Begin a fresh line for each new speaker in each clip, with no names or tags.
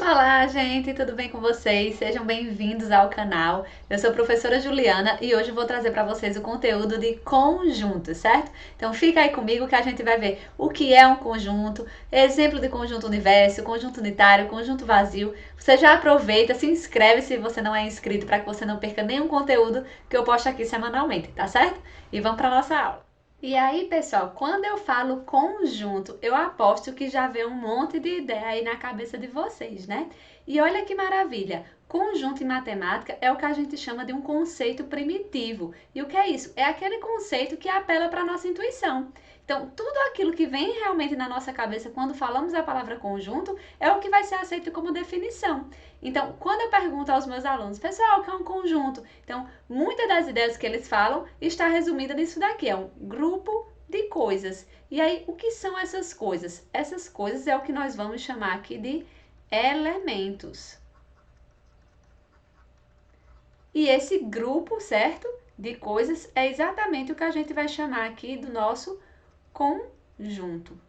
Olá, gente, tudo bem com vocês? Sejam bem-vindos ao canal. Eu sou a professora Juliana e hoje eu vou trazer para vocês o conteúdo de conjunto, certo? Então fica aí comigo que a gente vai ver o que é um conjunto, exemplo de conjunto universo, conjunto unitário, conjunto vazio. Você já aproveita, se inscreve se você não é inscrito para que você não perca nenhum conteúdo que eu posto aqui semanalmente, tá certo? E vamos para nossa aula. E aí, pessoal, quando eu falo conjunto, eu aposto que já vem um monte de ideia aí na cabeça de vocês, né? E olha que maravilha! Conjunto em matemática é o que a gente chama de um conceito primitivo. E o que é isso? É aquele conceito que apela para a nossa intuição. Então, tudo aquilo que vem realmente na nossa cabeça quando falamos a palavra conjunto é o que vai ser aceito como definição. Então, quando eu pergunto aos meus alunos, pessoal, o que é um conjunto? Então, muitas das ideias que eles falam está resumida nisso daqui, é um grupo de coisas. E aí, o que são essas coisas? Essas coisas é o que nós vamos chamar aqui de elementos. E esse grupo, certo, de coisas é exatamente o que a gente vai chamar aqui do nosso conjunto,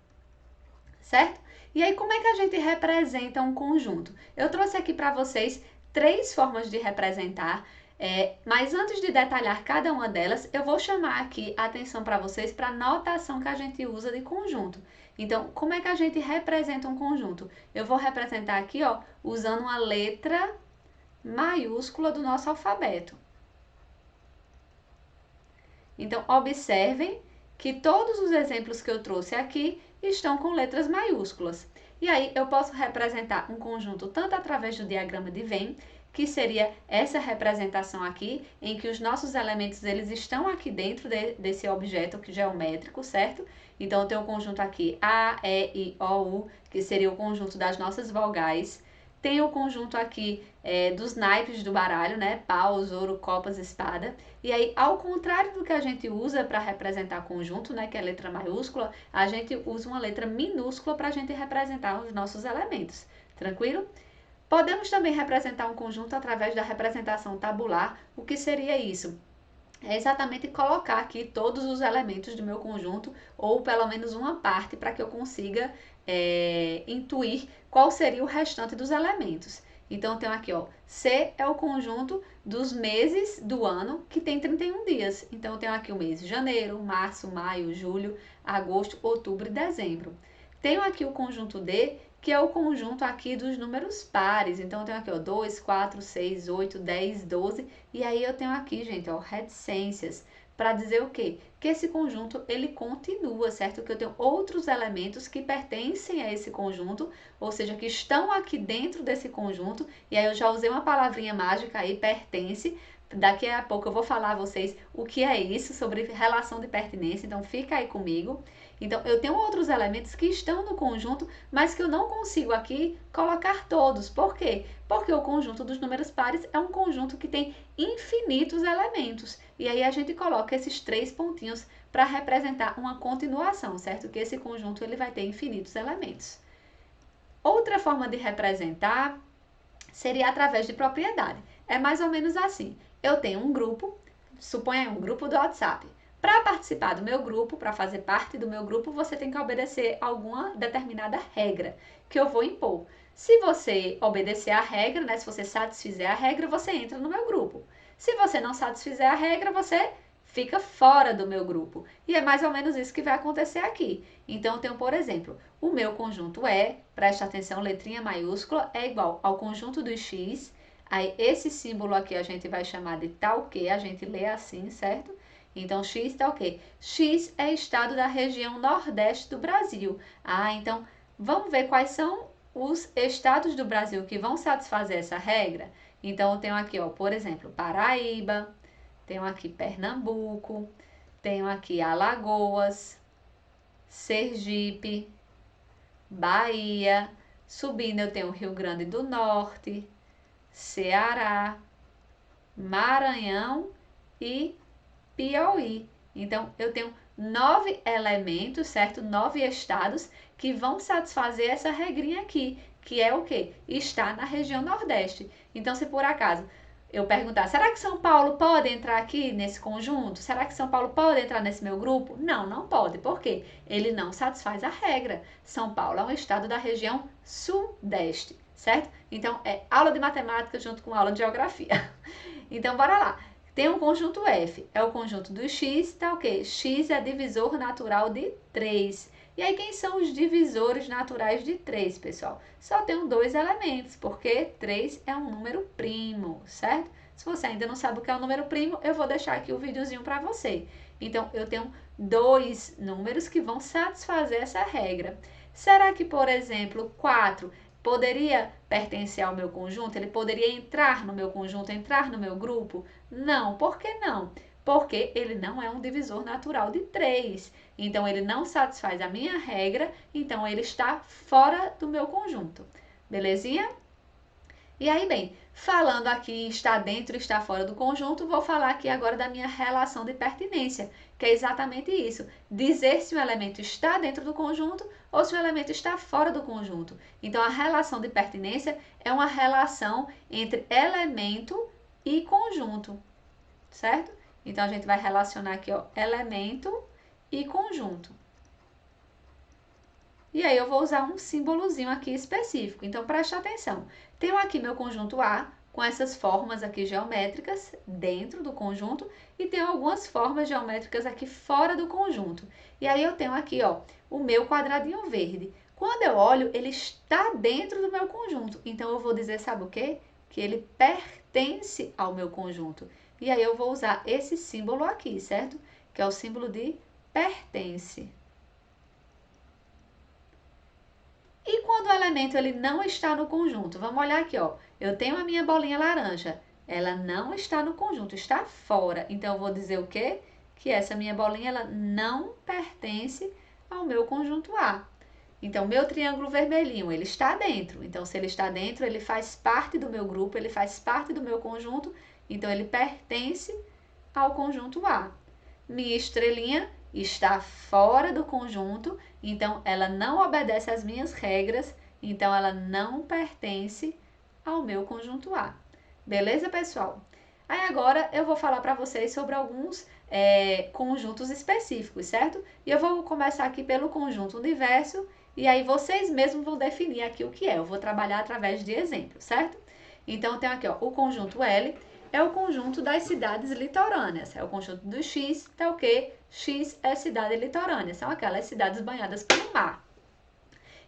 certo? E aí, como é que a gente representa um conjunto? Eu trouxe aqui para vocês 3 formas de representar, mas antes de detalhar cada uma delas, eu vou chamar aqui a atenção para vocês para a notação que a gente usa de conjunto. Então, como é que a gente representa um conjunto? Eu vou representar aqui, ó, usando uma letra maiúscula do nosso alfabeto. Então, observem que todos os exemplos que eu trouxe aqui estão com letras maiúsculas. E aí, eu posso representar um conjunto tanto através do diagrama de Venn, que seria essa representação aqui, em que os nossos elementos eles estão aqui dentro desse objeto geométrico, certo? Então, eu tenho o conjunto aqui A, E, I, O, U, que seria o conjunto das nossas vogais. Tem o conjunto aqui dos naipes do baralho, né? Paus, ouro, copas, espada. E aí, ao contrário do que a gente usa para representar conjunto, né? Que é a letra maiúscula, a gente usa uma letra minúscula para a gente representar os nossos elementos. Tranquilo? Podemos também representar um conjunto através da representação tabular. O que seria isso? É exatamente colocar aqui todos os elementos do meu conjunto, ou pelo menos uma parte, para que eu consiga intuir qual seria o restante dos elementos. Então, eu tenho aqui, ó, C é o conjunto dos meses do ano, que tem 31 dias. Então, eu tenho aqui o mês de janeiro, março, maio, julho, agosto, outubro e dezembro. Tenho aqui o conjunto D, que é o conjunto aqui dos números pares. Então, eu tenho aqui, ó, 2, 4, 6, 8, 10, 12. E aí, eu tenho aqui, gente, ó, reticências. Para dizer o quê? Que esse conjunto, ele continua, certo? Que eu tenho outros elementos que pertencem a esse conjunto, ou seja, que estão aqui dentro desse conjunto. E aí, eu já usei uma palavrinha mágica aí, pertence. Daqui a pouco eu vou falar a vocês o que é isso, sobre relação de pertinência. Então, fica aí comigo. Então, eu tenho outros elementos que estão no conjunto, mas que eu não consigo aqui colocar todos. Por quê? Porque o conjunto dos números pares é um conjunto que tem infinitos elementos. E aí a gente coloca esses 3 pontinhos para representar uma continuação, certo? Que esse conjunto ele vai ter infinitos elementos. Outra forma de representar seria através de propriedade. É mais ou menos assim. Eu tenho um grupo, suponha um grupo do WhatsApp. Para participar do meu grupo, para fazer parte do meu grupo, você tem que obedecer alguma determinada regra que eu vou impor. Se você obedecer a regra, né, se você satisfizer a regra, você entra no meu grupo. Se você não satisfizer a regra, você fica fora do meu grupo. E é mais ou menos isso que vai acontecer aqui. Então, eu tenho, por exemplo, o meu conjunto presta atenção, letrinha maiúscula, é igual ao conjunto dos X. Aí, esse símbolo aqui a gente vai chamar de tal que, a gente lê assim, certo? Então, X tá o quê? X é estado da região nordeste do Brasil. Ah, então, vamos ver quais são os estados do Brasil que vão satisfazer essa regra? Então, eu tenho aqui, ó, por exemplo, Paraíba, tenho aqui Pernambuco, tenho aqui Alagoas, Sergipe, Bahia, subindo eu tenho Rio Grande do Norte, Ceará, Maranhão e Piauí. Então, eu tenho 9 elementos, certo? 9 estados que vão satisfazer essa regrinha aqui, que é o quê? Está na região Nordeste. Então, se por acaso eu perguntar, será que São Paulo pode entrar aqui nesse conjunto? Será que São Paulo pode entrar nesse meu grupo? Não, não pode. Por quê? Ele não satisfaz a regra. São Paulo é um estado da região Sudeste, certo? Então, é aula de matemática junto com aula de geografia. Então, bora lá. Tem um conjunto F, é o conjunto do x, tá ok? X é divisor natural de 3. E aí, quem são os divisores naturais de 3, pessoal? Só tem dois elementos, porque 3 é um número primo, certo? Se você ainda não sabe o que é um número primo, eu vou deixar aqui o videozinho para você. Então, eu tenho dois números que vão satisfazer essa regra. Será que, por exemplo, 4 poderia pertencer ao meu conjunto? Ele poderia entrar no meu conjunto, entrar no meu grupo? Não. Por que não? Porque ele não é um divisor natural de 3. Então, ele não satisfaz a minha regra, então ele está fora do meu conjunto. Belezinha? E aí, bem, falando aqui está dentro e está fora do conjunto, vou falar aqui agora da minha relação de pertinência, que é exatamente isso, dizer se o elemento está dentro do conjunto ou se o elemento está fora do conjunto. Então, a relação de pertinência é uma relação entre elemento e conjunto, certo? Então, a gente vai relacionar aqui, ó, elemento e conjunto. E aí eu vou usar um símbolozinho aqui específico. Então, preste atenção. Tenho aqui meu conjunto A, com essas formas aqui geométricas dentro do conjunto, e tenho algumas formas geométricas aqui fora do conjunto. E aí eu tenho aqui, ó, o meu quadradinho verde. Quando eu olho, ele está dentro do meu conjunto. Então, eu vou dizer, sabe o quê? Que ele pertence ao meu conjunto. E aí eu vou usar esse símbolo aqui, certo? Que é o símbolo de pertence. E quando o elemento ele não está no conjunto? Vamos olhar aqui, ó. Eu tenho a minha bolinha laranja. Ela não está no conjunto, está fora. Então, eu vou dizer o quê? Que essa minha bolinha ela não pertence ao meu conjunto A. Então, meu triângulo vermelhinho, ele está dentro. Então, se ele está dentro, ele faz parte do meu grupo, ele faz parte do meu conjunto. Então, ele pertence ao conjunto A. Minha estrelinha está fora do conjunto, então ela não obedece às minhas regras, então ela não pertence ao meu conjunto A. Beleza, pessoal? Aí agora eu vou falar para vocês sobre alguns conjuntos específicos, certo? E eu vou começar aqui pelo conjunto universo, e aí vocês mesmos vão definir aqui o que é. Eu vou trabalhar através de exemplos, certo? Então, tem aqui, ó, o conjunto L, é o conjunto das cidades litorâneas. É o conjunto do X, tá o quê? X é cidade litorânea, são aquelas cidades banhadas pelo mar.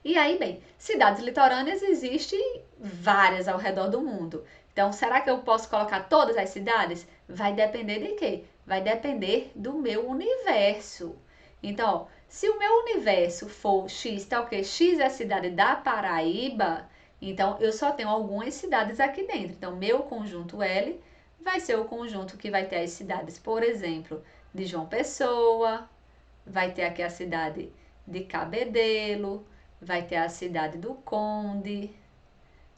E aí, bem, cidades litorâneas existem várias ao redor do mundo. Então, será que eu posso colocar todas as cidades? Vai depender de quê? Vai depender do meu universo. Então, ó, se o meu universo for X, tá o quê? X é a cidade da Paraíba, então eu só tenho algumas cidades aqui dentro. Então, meu conjunto L vai ser o conjunto que vai ter as cidades, por exemplo, de João Pessoa, vai ter aqui a cidade de Cabedelo, vai ter a cidade do Conde,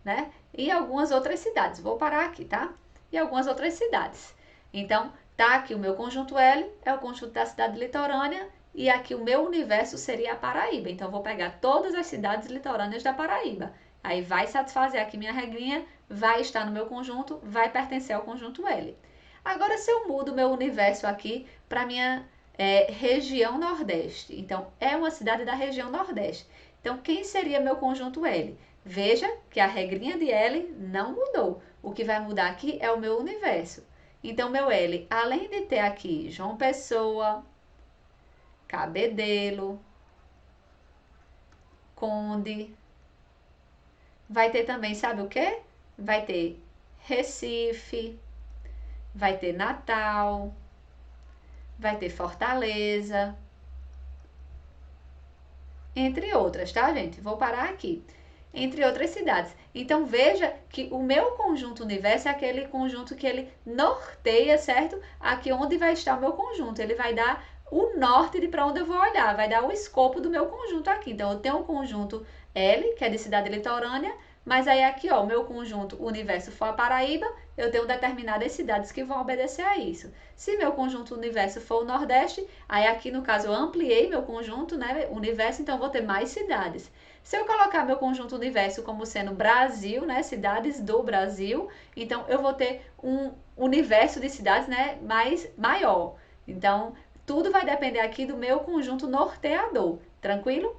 né? E algumas outras cidades. Vou parar aqui, tá? E algumas outras cidades. Então, tá aqui o meu conjunto L, é o conjunto da cidade litorânea, e aqui o meu universo seria a Paraíba. Então, eu vou pegar todas as cidades litorâneas da Paraíba. Aí vai satisfazer aqui minha regrinha, vai estar no meu conjunto, vai pertencer ao conjunto L. Agora, se eu mudo o meu universo aqui para minha região Nordeste. Então, é uma cidade da região Nordeste. Então, quem seria meu conjunto L? Veja que a regrinha de L não mudou. O que vai mudar aqui é o meu universo. Então, meu L, além de ter aqui João Pessoa, Cabedelo, Conde, vai ter também, sabe o quê? Vai ter Recife, vai ter Natal, vai ter Fortaleza, entre outras, tá, gente? Vou parar aqui. Entre outras cidades. Então, veja que o meu conjunto universo é aquele conjunto que ele norteia, certo? Aqui onde vai estar o meu conjunto. Ele vai dar o norte de para onde eu vou olhar, vai dar o escopo do meu conjunto aqui. Então, eu tenho um conjunto L, que é de cidade litorânea, mas aí aqui, ó, o meu conjunto universo for a Paraíba, eu tenho determinadas cidades que vão obedecer a isso. Se meu conjunto universo for o Nordeste, aí aqui no caso eu ampliei meu conjunto, né, universo, então eu vou ter mais cidades. Se eu colocar meu conjunto universo como sendo Brasil, né, cidades do Brasil, então eu vou ter um universo de cidades, né, maior. Então, tudo vai depender aqui do meu conjunto norteador, tranquilo?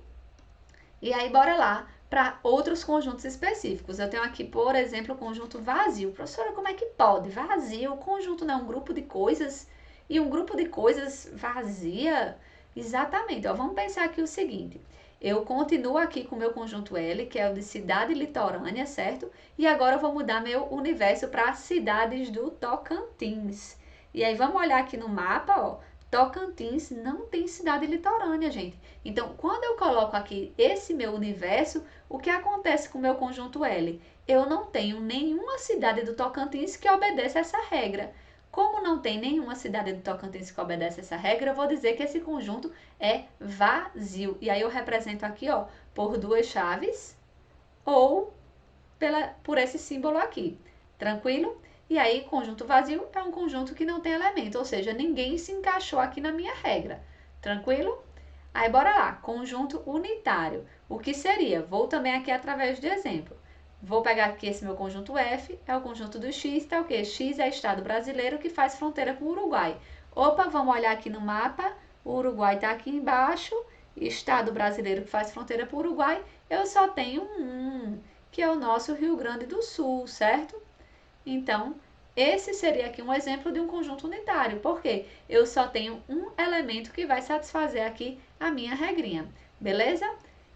E aí, bora lá para outros conjuntos específicos. Eu tenho aqui, por exemplo, o conjunto vazio. Professora, como é que pode? Vazio, o conjunto não é um grupo de coisas e um grupo de coisas vazia? Exatamente. Ó, vamos pensar aqui o seguinte. Eu continuo aqui com o meu conjunto L, que é o de cidade litorânea, certo? E agora eu vou mudar meu universo para cidades do Tocantins. E aí vamos olhar aqui no mapa, ó. Tocantins não tem cidade litorânea, gente. Então, quando eu coloco aqui esse meu universo, o que acontece com o meu conjunto L? Eu não tenho nenhuma cidade do Tocantins que obedece essa regra. Como não tem nenhuma cidade do Tocantins que obedece essa regra, eu vou dizer que esse conjunto é vazio. E aí eu represento aqui, ó, por duas chaves ou por esse símbolo aqui. Tranquilo? E aí, conjunto vazio é um conjunto que não tem elemento, ou seja, ninguém se encaixou aqui na minha regra. Tranquilo? Aí, bora lá. Conjunto unitário. O que seria? Vou também aqui através de exemplo. Vou pegar aqui esse meu conjunto F, é o conjunto do X, tá o quê? X é estado brasileiro que faz fronteira com o Uruguai. Opa, vamos olhar aqui no mapa. O Uruguai está aqui embaixo. Estado brasileiro que faz fronteira com o Uruguai. Eu só tenho um, que é o nosso Rio Grande do Sul, certo? Então, esse seria aqui um exemplo de um conjunto unitário, porque eu só tenho um elemento que vai satisfazer aqui a minha regrinha, beleza?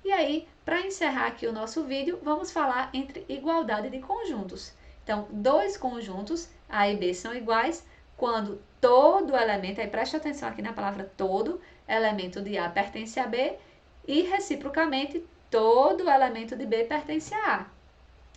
E aí, para encerrar aqui o nosso vídeo, vamos falar entre igualdade de conjuntos. Então, dois conjuntos, A e B, são iguais quando todo elemento, aí preste atenção aqui na palavra todo, elemento de A pertence a B e, reciprocamente, todo elemento de B pertence a A.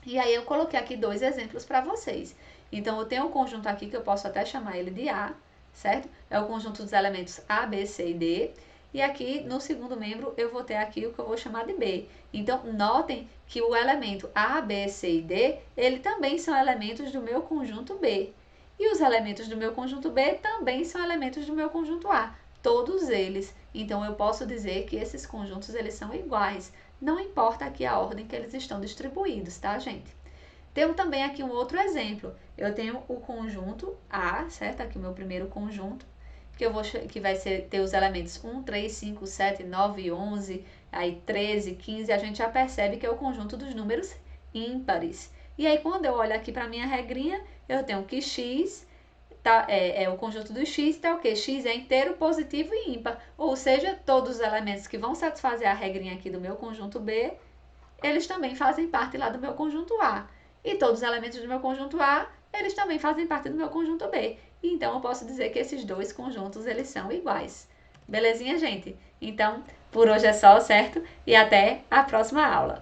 E aí eu coloquei aqui dois exemplos para vocês. Então, eu tenho um conjunto aqui que eu posso até chamar ele de A, certo? É o conjunto dos elementos A, B, C e D. E aqui, no segundo membro, eu vou ter aqui o que eu vou chamar de B. Então, notem que o elemento A, B, C e D, ele também são elementos do meu conjunto B. E os elementos do meu conjunto B também são elementos do meu conjunto A. Todos eles. Então, eu posso dizer que esses conjuntos, eles são iguais. Não importa aqui a ordem que eles estão distribuídos, tá, gente? Tenho também aqui um outro exemplo. Eu tenho o conjunto A, certo? Aqui o meu primeiro conjunto, que vai ter os elementos 1, 3, 5, 7, 9, 11, aí 13, 15, a gente já percebe que é o conjunto dos números ímpares. E aí, quando eu olho aqui para a minha regrinha, eu tenho que x tá, é o conjunto do x, tá o quê? X é inteiro, positivo e ímpar. Ou seja, todos os elementos que vão satisfazer a regrinha aqui do meu conjunto B, eles também fazem parte lá do meu conjunto A. E todos os elementos do meu conjunto A, eles também fazem parte do meu conjunto B. Então, eu posso dizer que esses dois conjuntos, eles são iguais. Belezinha, gente? Então, por hoje é só, certo? E até a próxima aula.